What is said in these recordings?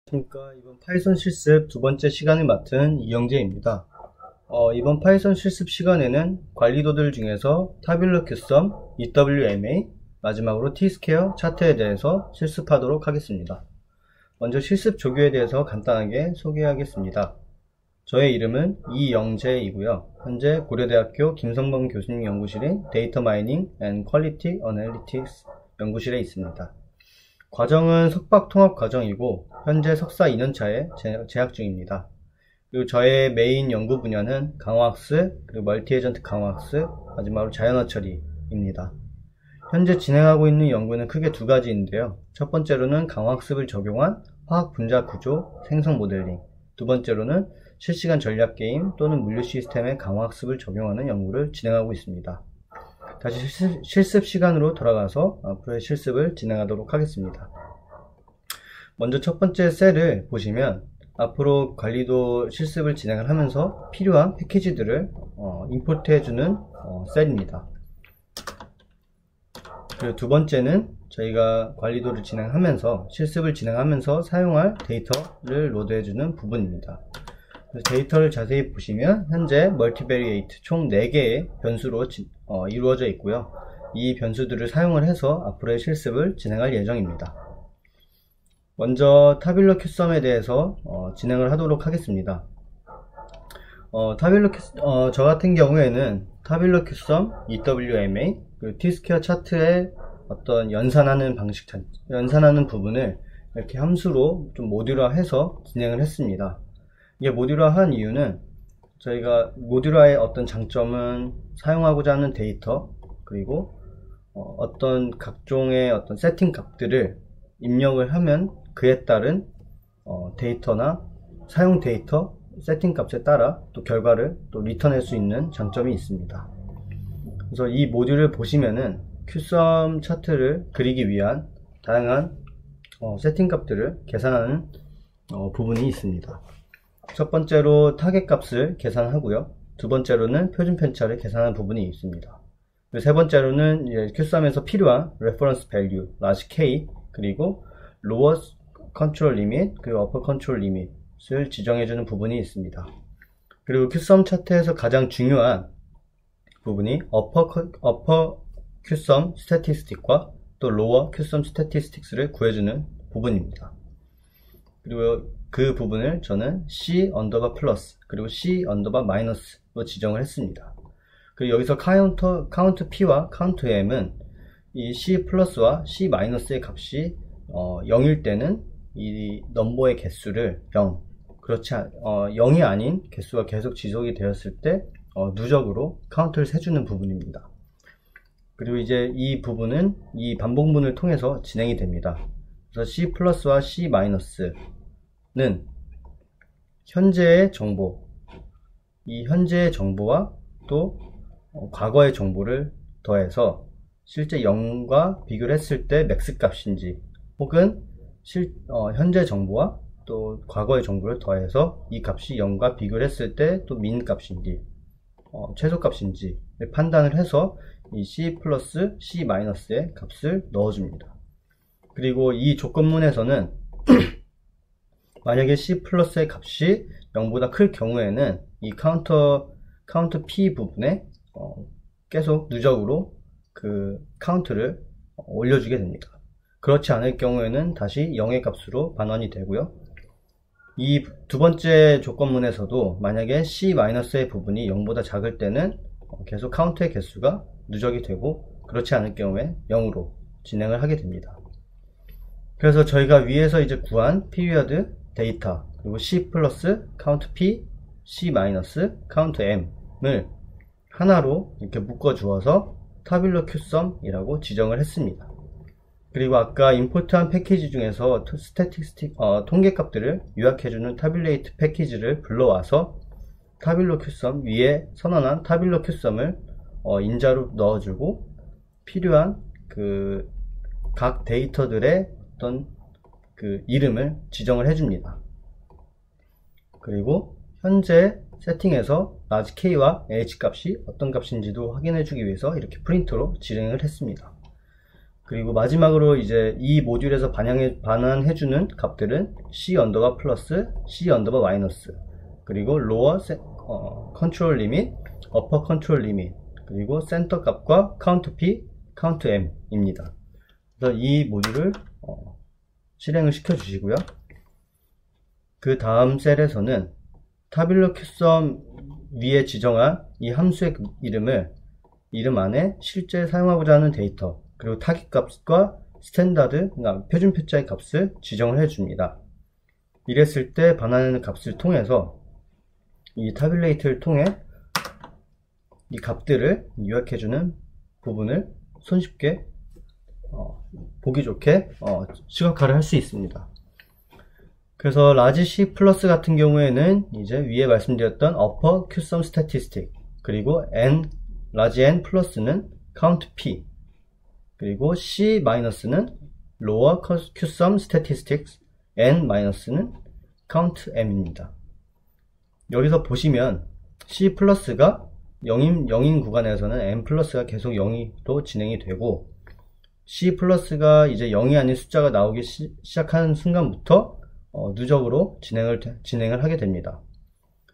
안녕하십니까. 이번 파이썬 실습 두 번째 시간을 맡은 이영재입니다. 이번 파이썬 실습 시간에는 관리도들 중에서 타뷸러 큐썸, EWMA, 마지막으로 T-스퀘어 차트에 대해서 실습하도록 하겠습니다. 먼저 실습 조교에 대해서 간단하게 소개하겠습니다. 저의 이름은 이영재이고요. 현재 고려대학교 김성범 교수님 연구실인 데이터 마이닝 앤 퀄리티 어널리틱스 연구실에 있습니다. 과정은 석박 통합 과정이고 현재 석사 2년차에 재학 중입니다. 그리고 저의 메인 연구 분야는 강화학습, 그리고 멀티 에전트 강화학습, 마지막으로 자연어 처리입니다. 현재 진행하고 있는 연구는 크게 두 가지인데요. 첫 번째로는 강화학습을 적용한 화학 분자 구조 생성 모델링, 두 번째로는 실시간 전략 게임 또는 물류 시스템의 강화학습을 적용하는 연구를 진행하고 있습니다. 다시 실습 시간으로 돌아가서 앞으로의 실습을 진행하도록 하겠습니다. 먼저 첫 번째 셀을 보시면 앞으로 관리도 실습을 진행을 하면서 필요한 패키지들을 임포트해주는 셀입니다. 그리고 두 번째는 저희가 관리도를 진행하면서 실습을 진행하면서 사용할 데이터를 로드해주는 부분입니다. 그래서 데이터를 자세히 보시면 현재 멀티베리에이트 총 4개의 변수로 이루어져 있고요. 이 변수들을 사용을 해서 앞으로의 실습을 진행할 예정입니다. 먼저 타뷸러 큐썸에 대해서 진행을 하도록 하겠습니다. 저 같은 경우에는 타뷸러 큐썸, EWMA, 그리고 T-스퀘어 차트의 어떤 연산하는 부분을 이렇게 함수로 좀 모듈화해서 진행을 했습니다. 이게 모듈화한 이유는 저희가 모듈화의 어떤 장점은 사용하고자 하는 데이터, 그리고 어떤 각종의 어떤 세팅 값들을 입력을 하면 그에 따른 데이터나 사용 데이터 세팅 값에 따라 또 결과를 또 리턴할 수 있는 장점이 있습니다. 그래서 이 모듈을 보시면은 큐썸 차트를 그리기 위한 다양한 세팅 값들을 계산하는 부분이 있습니다. 첫 번째로 타겟 값을 계산하고요. 두 번째로는 표준 편차를 계산하는 부분이 있습니다. 세 번째로는 큐썸에서 필요한 reference value, large K, 그리고 lower control limit, 그리고 upper control limit을 지정해주는 부분이 있습니다. 그리고 큐썸 차트에서 가장 중요한 부분이 upper 큐썸 statistic과 또 lower 큐썸 statistics를 구해주는 부분입니다. 그리고 그 부분을 저는 C 언더바 플러스 그리고 C 언더바 마이너스로 지정을 했습니다. 그리고 여기서 카운트 P와 카운트 M은 이 C 플러스와 C 마이너스의 값이 0일 때는 이 넘버의 개수를 0이 아닌 개수가 계속 지속이 되었을 때 누적으로 카운트를 세주는 부분입니다. 그리고 이제 이 부분은 이 반복문을 통해서 진행이 됩니다. 그래서 C 플러스와 C 마이너스는 현재의 정보, 이 현재의 정보와 또 과거의 정보를 더해서 실제 0과 비교를 했을 때 맥스 값인지, 혹은 현재 정보와 또 과거의 정보를 더해서 이 값이 0과 비교를 했을 때 또 민 값인지 최소 값인지 판단을 해서 이 C 플러스 C 마이너스의 값을 넣어줍니다. 그리고 이 조건문에서는 만약에 C 플러스의 값이 0보다 클 경우에는 이 카운트 P 부분에 계속 누적으로 그 카운트를 올려주게 됩니다. 그렇지 않을 경우에는 다시 0의 값으로 반환이 되고요. 이 두 번째 조건문에서도 만약에 C-의 부분이 0보다 작을 때는 계속 카운트의 개수가 누적이 되고, 그렇지 않을 경우에 0으로 진행을 하게 됩니다. 그래서 저희가 위에서 이제 구한 피리어드 데이터, 그리고 C 플러스, 카운트 P, C 마이너스, 카운트 M을 하나로 이렇게 묶어 주어서 타뷸러 큐썸이라고 지정을 했습니다. 그리고 아까 임포트한 패키지 중에서 통계값들을 요약해주는 타뷸레이트 패키지를 불러와서 타뷸러 큐썸 위에 선언한 타뷸러 큐썸을 인자로 넣어주고 필요한 그 각 데이터들의 어떤 그 이름을 지정을 해줍니다. 그리고 현재 세팅에서 large K와 H 값이 어떤 값인지도 확인해주기 위해서 이렇게 프린트로 진행을 했습니다. 그리고 마지막으로 이제 이 모듈에서 반환해주는 값들은 C 언더바 플러스, C 언더바 마이너스, 그리고 로어 컨트롤 리밋, 어퍼 컨트롤 리밋, 그리고 센터 값과 카운트 P, 카운트 M 입니다. 그래서 이 모듈을 실행을 시켜 주시고요. 그 다음 셀에서는 타빌러 큐썸 위에 지정한 이 함수의 이름 안에 실제 사용하고자 하는 데이터, 그리고 타깃 값과 스탠다드, 그러니까 표준 표자의 값을 지정을 해줍니다. 이랬을 때 반환하는 값을 통해서 이 타빌레이트를 통해 이 값들을 요약해주는 부분을 손쉽게 보기 좋게 시각화를 할 수 있습니다. 그래서 라지 C 플러스 같은 경우에는 이제 위에 말씀드렸던 upper QSUM statistic, 그리고 라지 N 플러스는 count P, 그리고 C 마이너스는 lower QSUM statistics, N 마이너스는 count M입니다. 여기서 보시면 C 플러스가 0인 구간에서는 N 플러스가 계속 0으로 진행이 되고, C 플러스가 이제 0이 아닌 숫자가 나오기 시작하는 순간부터 누적으로 진행을 하게 됩니다.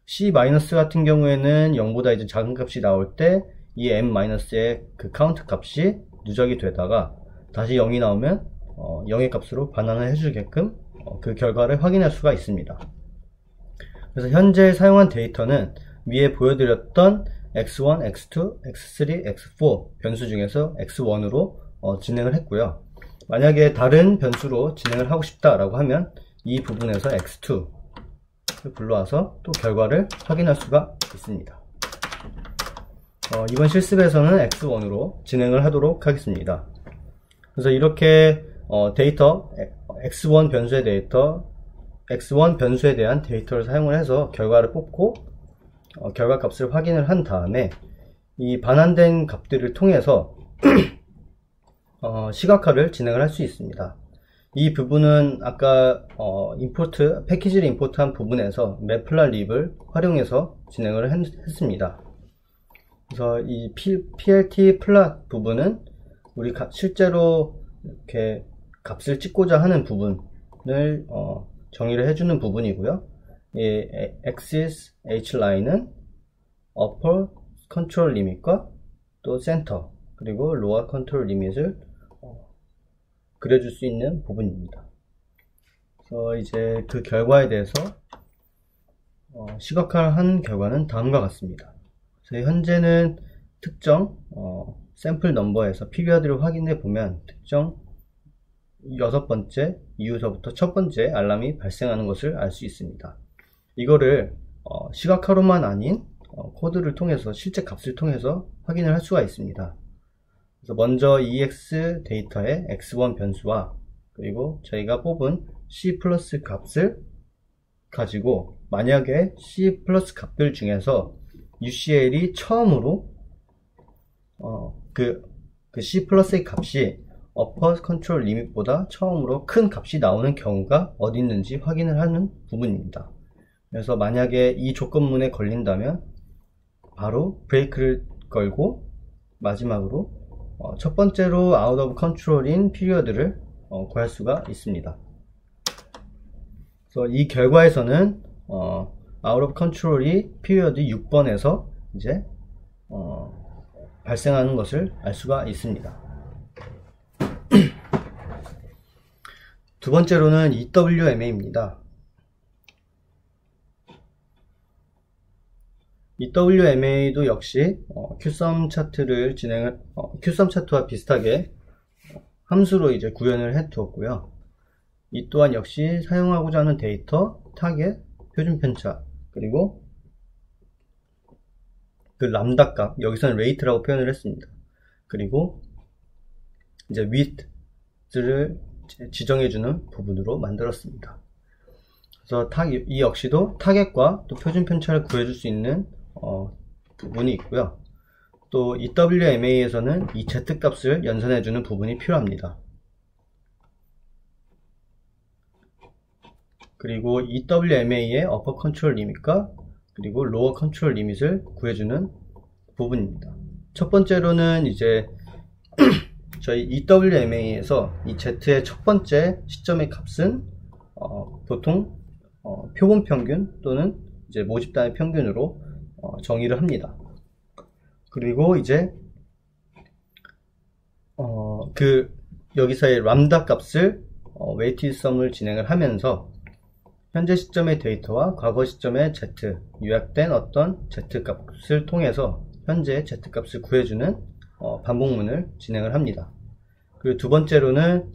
C 마이너스 같은 경우에는 0보다 이제 작은 값이 나올 때 이 M 마이너스의 그 카운트 값이 누적이 되다가 다시 0이 나오면 0의 값으로 반환을 해주게끔 그 결과를 확인할 수가 있습니다. 그래서 현재 사용한 데이터는 위에 보여드렸던 x1, x2, x3, x4 변수 중에서 x1으로 진행을 했고요. 만약에 다른 변수로 진행을 하고 싶다라고 하면 이 부분에서 x2를 불러와서 또 결과를 확인할 수가 있습니다. 이번 실습에서는 x1으로 진행을 하도록 하겠습니다. 그래서 이렇게 데이터 x1 변수에 대한 데이터를 사용을 해서 결과를 뽑고 결과 값을 확인을 한 다음에 이 반환된 값들을 통해서 시각화를 진행을 할 수 있습니다. 이 부분은 아까 패키지를 임포트한 부분에서 매플라립을 활용해서 진행을 했습니다. 그래서 이 PLT 플랫 부분은 우리 실제로 이렇게 값을 찍고자 하는 부분을 정의를 해주는 부분이고요. 이 axis hline은 upper control limit과 또 center, 그리고 lower control limit을 그려줄 수 있는 부분입니다. 그래서 이제 그 결과에 대해서 시각화한 결과는 다음과 같습니다. 그래서 현재는 특정 샘플 넘버에서 피리어드를 확인해 보면 특정 6번째 이후서부터 첫 번째 알람이 발생하는 것을 알 수 있습니다. 이거를 시각화로만 아닌 코드를 통해서 실제 값을 통해서 확인을 할 수가 있습니다. 그래서 먼저 EX 데이터의 X1 변수와 그리고 저희가 뽑은 C 플러스 값을 가지고 만약에 C 플러스 값들 중에서 UCL이 처음으로 그 C 플러스의 값이 upper control limit보다 처음으로 큰 값이 나오는 경우가 어디 있는지 확인을 하는 부분입니다. 그래서 만약에 이 조건문에 걸린다면 바로 브레이크를 걸고 마지막으로 첫 번째로 out of control인 피리어드를 구할 수가 있습니다. 그래서 이 결과에서는 out of control이 피리어드 6번에서 이제 발생하는 것을 알 수가 있습니다. 두 번째로는 EWMA입니다. EWMA도 역시 QSUM 차트를 QSUM 차트와 비슷하게 함수로 이제 구현을 해 두었고요. 이 또한 역시 사용하고자 하는 데이터, 타겟, 표준 편차, 그리고 그 람다 값, 여기서는 rate라고 표현을 했습니다. 그리고 이제 width를 지정해주는 부분으로 만들었습니다. 그래서 이 역시도 타겟과 또 표준 편차를 구해줄 수 있는 부분이 있고요. 또 EWMA에서는 이 Z값을 연산해주는 부분이 필요합니다. 그리고 EWMA의 upper control limit과 그리고 lower control limit을 구해주는 부분입니다. 첫 번째로는 이제 저희 EWMA에서 이 Z의 첫 번째 시점의 값은 보통 표본 평균 또는 이제 모집단의 평균으로 정의를 합니다. 그리고 이제 여기서의 람다 값을 웨이티드 썸을 진행을 하면서 현재 시점의 데이터와 과거 시점의 Z, 요약된 어떤 Z 값을 통해서 현재 Z 값을 구해주는 반복문을 진행을 합니다. 그리고 두 번째로는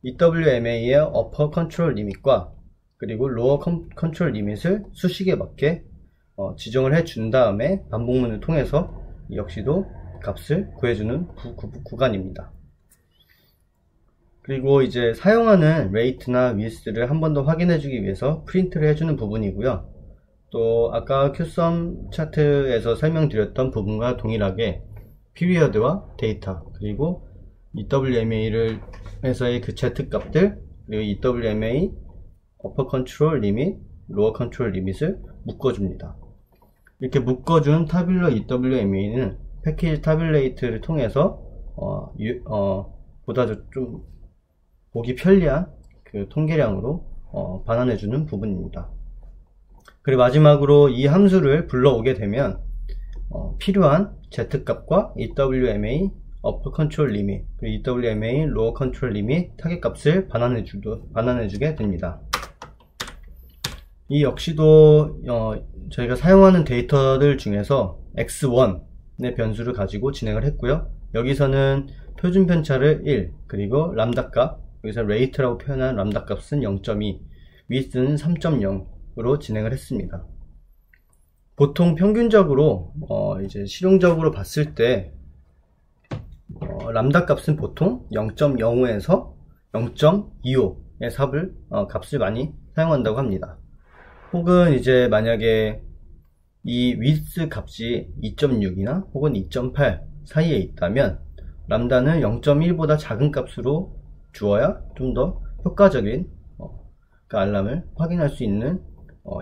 EWMA의 upper control limit과 그리고 lower control limit을 수식에 맞게 지정을 해준 다음에 반복문을 통해서 역시도 값을 구해주는 구간입니다. 그리고 이제 사용하는 레이트나 위스를 한 번 더 확인해주기 위해서 프린트를 해주는 부분이고요. 또 아까 QSUM 차트에서 설명드렸던 부분과 동일하게 피리어드와 데이터 그리고 EWMA를 해서의 그 Z 값들 그리고 EWMA upper control limit, lower control limit을 묶어줍니다. 이렇게 묶어준 타뷸러 EWMA는 패키지 타뷸레이트를 통해서 보다 좀 보기 편리한 그 통계량으로 반환해주는 부분입니다. 그리고 마지막으로 이 함수를 불러오게 되면 필요한 Z값과 EWMA upper control limit 그리고 EWMA lower control limit 타겟 값을 반환해주게 됩니다. 이 역시도 저희가 사용하는 데이터들 중에서 x1의 변수를 가지고 진행을 했고요. 여기서는 표준 편차를 1 그리고 람다 값 여기서 레이트라고 표현한 람다 값은 0.2 위스는 3.0으로 진행을 했습니다. 보통 평균적으로 이제 실용적으로 봤을 때 람다 값은 보통 0.05에서 0.25의 값을 많이 사용한다고 합니다. 혹은 이제 만약에 이 위스 값이 2.6이나 혹은 2.8 사이에 있다면 람다는 0.1보다 작은 값으로 주어야 좀 더 효과적인 그 알람을 확인할 수 있는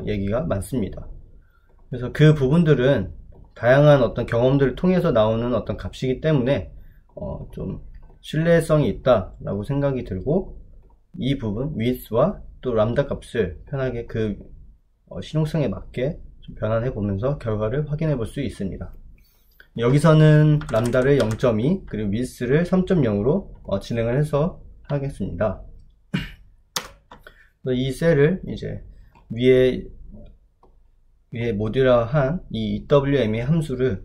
얘기가 많습니다. 그래서 그 부분들은 다양한 어떤 경험들을 통해서 나오는 어떤 값이기 때문에 좀 신뢰성이 있다 라고 생각이 들고 이 부분 위스와 또 람다 값을 편하게 그 실용성에 맞게 좀 변환해 보면서 결과를 확인해 볼 수 있습니다. 여기서는 람다를 0.2 그리고 위스를 3.0으로 진행을 해서 하겠습니다. 이 셀을 이제 위에 모듈화한 이 EWMA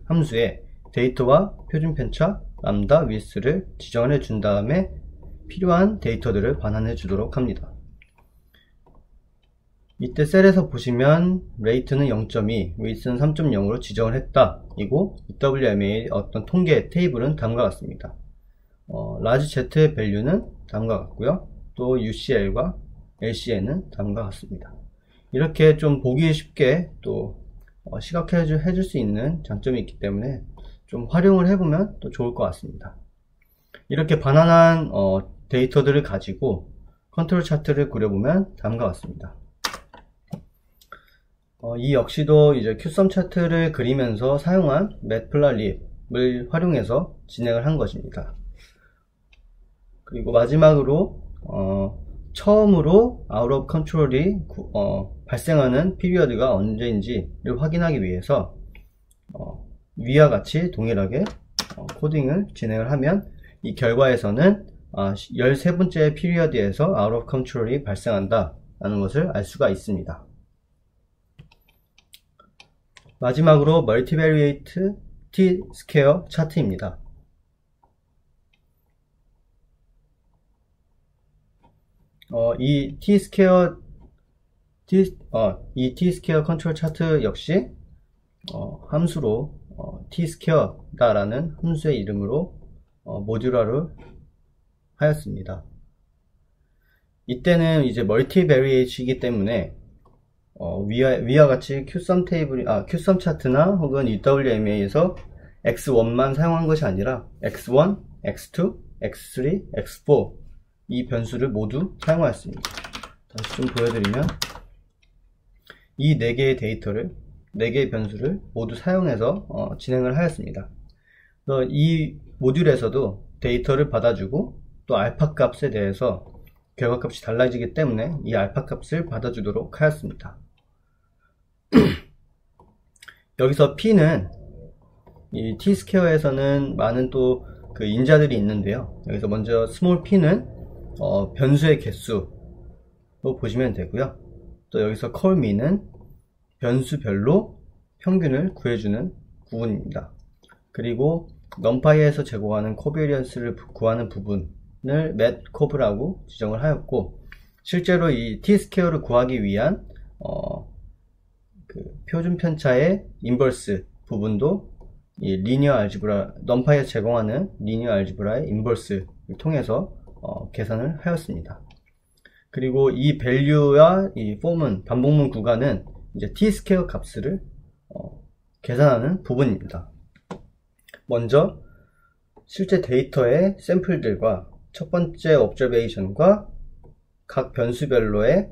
함수에 데이터와 표준 편차, 람다, 위스를 지정을 해준 다음에 필요한 데이터들을 반환해 주도록 합니다. 이때 셀에서 보시면 레이트는 0.2, 위스는 3.0으로 지정을 했다. 이고 EWMA의 어떤 통계 테이블은 다음과 같습니다. 라지 Z의 밸류는 다음과 같고요. 또 UCL과 LCN은 다음과 같습니다. 이렇게 좀 보기 쉽게 또 시각해 줄 수 있는 장점이 있기 때문에 좀 활용을 해보면 또 좋을 것 같습니다. 이렇게 반환한 데이터들을 가지고 컨트롤 차트를 그려보면 다음과 같습니다. 이 역시도 이제 QSUM 차트를 그리면서 사용한 매플라립을 활용해서 진행을 한 것입니다. 그리고 마지막으로 처음으로 out of control이 발생하는 피리어드가 언제인지를 확인하기 위해서 위와 같이 동일하게 코딩을 진행을 하면 이 결과에서는 13번째 피리어드에서 out of control이 발생한다 라는 것을 알 수가 있습니다. 마지막으로 멀티베리에이트 T-스퀘어 차트입니다. 이 T-스퀘어 컨트롤 차트 역시 함수로 T-스퀘어다 라는 함수의 이름으로 모듈화를 하였습니다. 이때는 이제 멀티베리에이트이기 때문에 위와 같이 QSUM 차트나 혹은 EWMA에서 x1만 사용한 것이 아니라 x1, x2, x3, x4 이 변수를 모두 사용하였습니다. 다시 좀 보여드리면 이 4개의 데이터를 4개의 변수를 모두 사용해서 진행을 하였습니다. 그래서 이 모듈에서도 데이터를 받아주고 또 알파 값에 대해서 결과값이 달라지기 때문에 이 알파 값을 받아주도록 하였습니다. 여기서 P는 이 T-스퀘어에서는 많은 또 그 인자들이 있는데요. 여기서 먼저 스몰 p는 변수의 개수로 보시면 되고요. 또 여기서 컬미는 변수별로 평균을 구해주는 부분입니다. 그리고 넘파이에서 제공하는 코비리언스를 구하는 부분을 맷코브라고 지정을 하였고, 실제로 이 T-스퀘어를 구하기 위한 그 표준 편차의 인버스 부분도 이 리니어 알지브라, 넘파이에서 제공하는 리니어 알지브라의 인버스를 통해서 계산을 하였습니다. 그리고 이 밸류와 이 폼은 반복문 구간은 이제 T-스퀘어 값을 계산하는 부분입니다. 먼저 실제 데이터의 샘플들과 첫 번째 옵저베이션과 각 변수별로의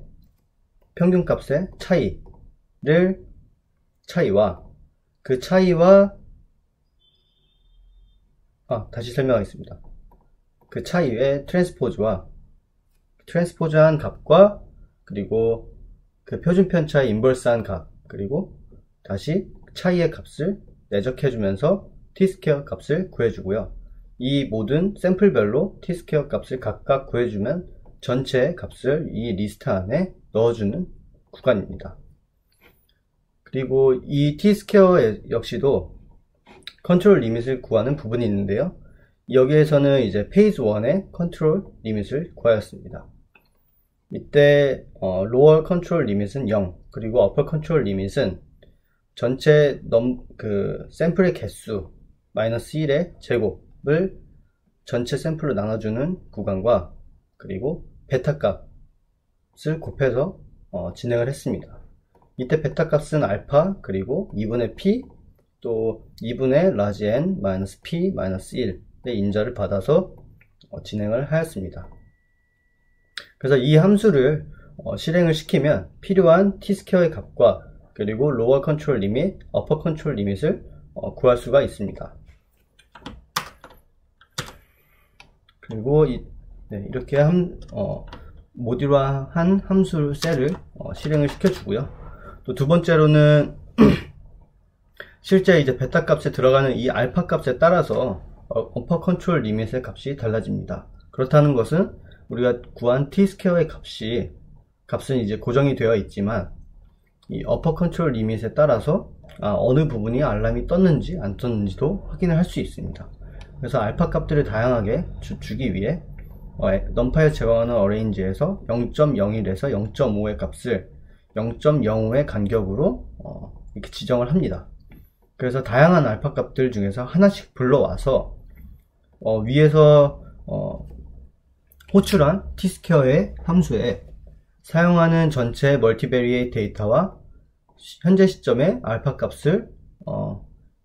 평균값의 차이와 그 차이와 다시 설명하겠습니다. 그 차이의 트랜스포즈한 값과 그리고 그 표준 편차의 인버스한 값, 그리고 다시 차이의 값을 내적해 주면서 T-스퀘어 값을 구해주고요. 이 모든 샘플별로 T-스퀘어 값을 각각 구해주면 전체 값을 이 리스트 안에 넣어주는 구간입니다. 그리고 이 T-스퀘어 역시도 컨트롤 리밋을 구하는 부분이 있는데요. 여기에서는 이제 페이즈 1의 컨트롤 리밋을 구하였습니다. 이때 로어 컨트롤 리밋은 0, 그리고 어퍼 컨트롤 리밋은 전체 샘플의 개수 마이너스 1의 제곱을 전체 샘플로 나눠주는 구간과 그리고 베타 값을 곱해서 진행을 했습니다. 이때 베타 값은 알파, 그리고 2분의 p, 또 2분의 라지 n 마이너스 p 마이너스 1의 인자를 받아서 진행을 하였습니다. 그래서 이 함수를 실행을 시키면 필요한 T-스퀘어의 값과 그리고 로어 컨트롤 리밋, 어퍼 컨트롤 리밋을 구할 수가 있습니다. 그리고 이렇게 모듈화한 함수 셀을 실행을 시켜주고요. 또 두 번째로는 실제 이제 베타 값에 들어가는 이 알파 값에 따라서 어퍼 컨트롤 리밋의 값이 달라집니다. 그렇다는 것은 우리가 구한 T-스퀘어의 값은 이제 고정이 되어 있지만 이 어퍼 컨트롤 리밋에 따라서 어느 부분이 알람이 떴는지 안 떴는지도 확인을 할 수 있습니다. 그래서 알파 값들을 다양하게 주기 위해 넘파이에서 제공하는 어레인지에서 0.01에서 0.5의 값을 0.05의 간격으로 이렇게 지정을 합니다. 그래서 다양한 알파 값들 중에서 하나씩 불러와서 위에서 호출한 T-스퀘어의 함수에 사용하는 전체 멀티베리에이트 데이터와 현재 시점의 알파 값을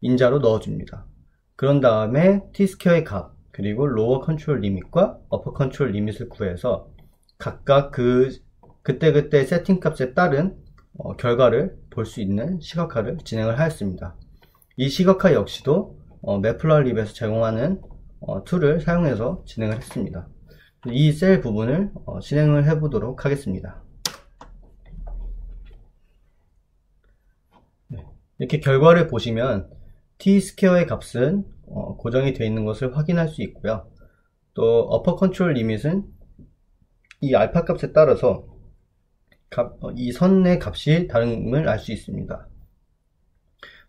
인자로 넣어줍니다. 그런 다음에 T-스퀘어의 값, 그리고 로어 컨트롤 리밋과 어퍼 컨트롤 리밋을 구해서 각각 그때 세팅 값에 따른 결과를 볼 수 있는 시각화를 진행을 하였습니다. 이 시각화 역시도 매플러립에서 제공하는 툴을 사용해서 진행을 했습니다. 이 셀 부분을 실행을 해 보도록 하겠습니다. 이렇게 결과를 보시면 T-스퀘어의 값은 고정이 되어 있는 것을 확인할 수 있고요. 또 어퍼 컨트롤 리밋은 이 알파 값에 따라서 이 선의 값이 다름을 알 수 있습니다.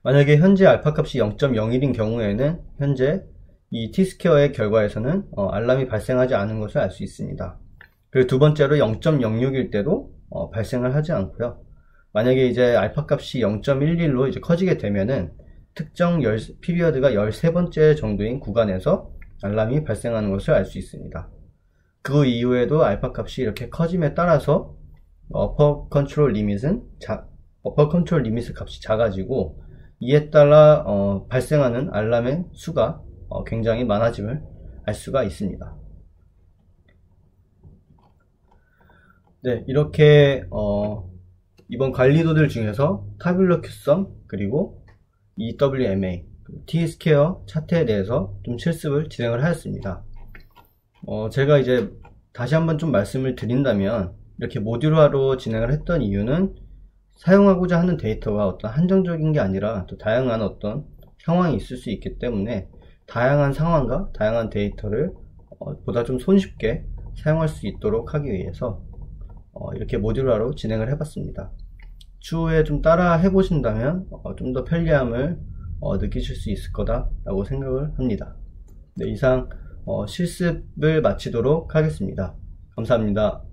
만약에 현재 알파 값이 0.01인 경우에는 현재 이 T-스퀘어의 결과에서는 알람이 발생하지 않은 것을 알 수 있습니다. 그리고 두 번째로 0.06일 때도 발생을 하지 않고요. 만약에 이제 알파 값이 0.11로 이제 커지게 되면은 특정 피리어드가 13번째 정도인 구간에서 알람이 발생하는 것을 알 수 있습니다. 그 이후에도 알파 값이 이렇게 커짐에 따라서 어퍼 컨트롤 리밋의 값이 작아지고, 이에 따라 발생하는 알람의 수가 굉장히 많아짐을 알 수가 있습니다. 네, 이렇게 이번 관리도들 중에서 타뷸러 큐썸, 그리고 EWMA, T-스퀘어 차트에 대해서 좀 실습을 진행을 하였습니다. 제가 이제 다시 한번 좀 말씀을 드린다면, 이렇게 모듈화로 진행을 했던 이유는 사용하고자 하는 데이터가 어떤 한정적인 게 아니라 또 다양한 어떤 상황이 있을 수 있기 때문에 다양한 상황과 다양한 데이터를 보다 좀 손쉽게 사용할 수 있도록 하기 위해서 이렇게 모듈화로 진행을 해봤습니다. 추후에 좀 따라 해보신다면 좀 더 편리함을 느끼실 수 있을 거다라고 생각을 합니다. 네, 이상 실습을 마치도록 하겠습니다. 감사합니다.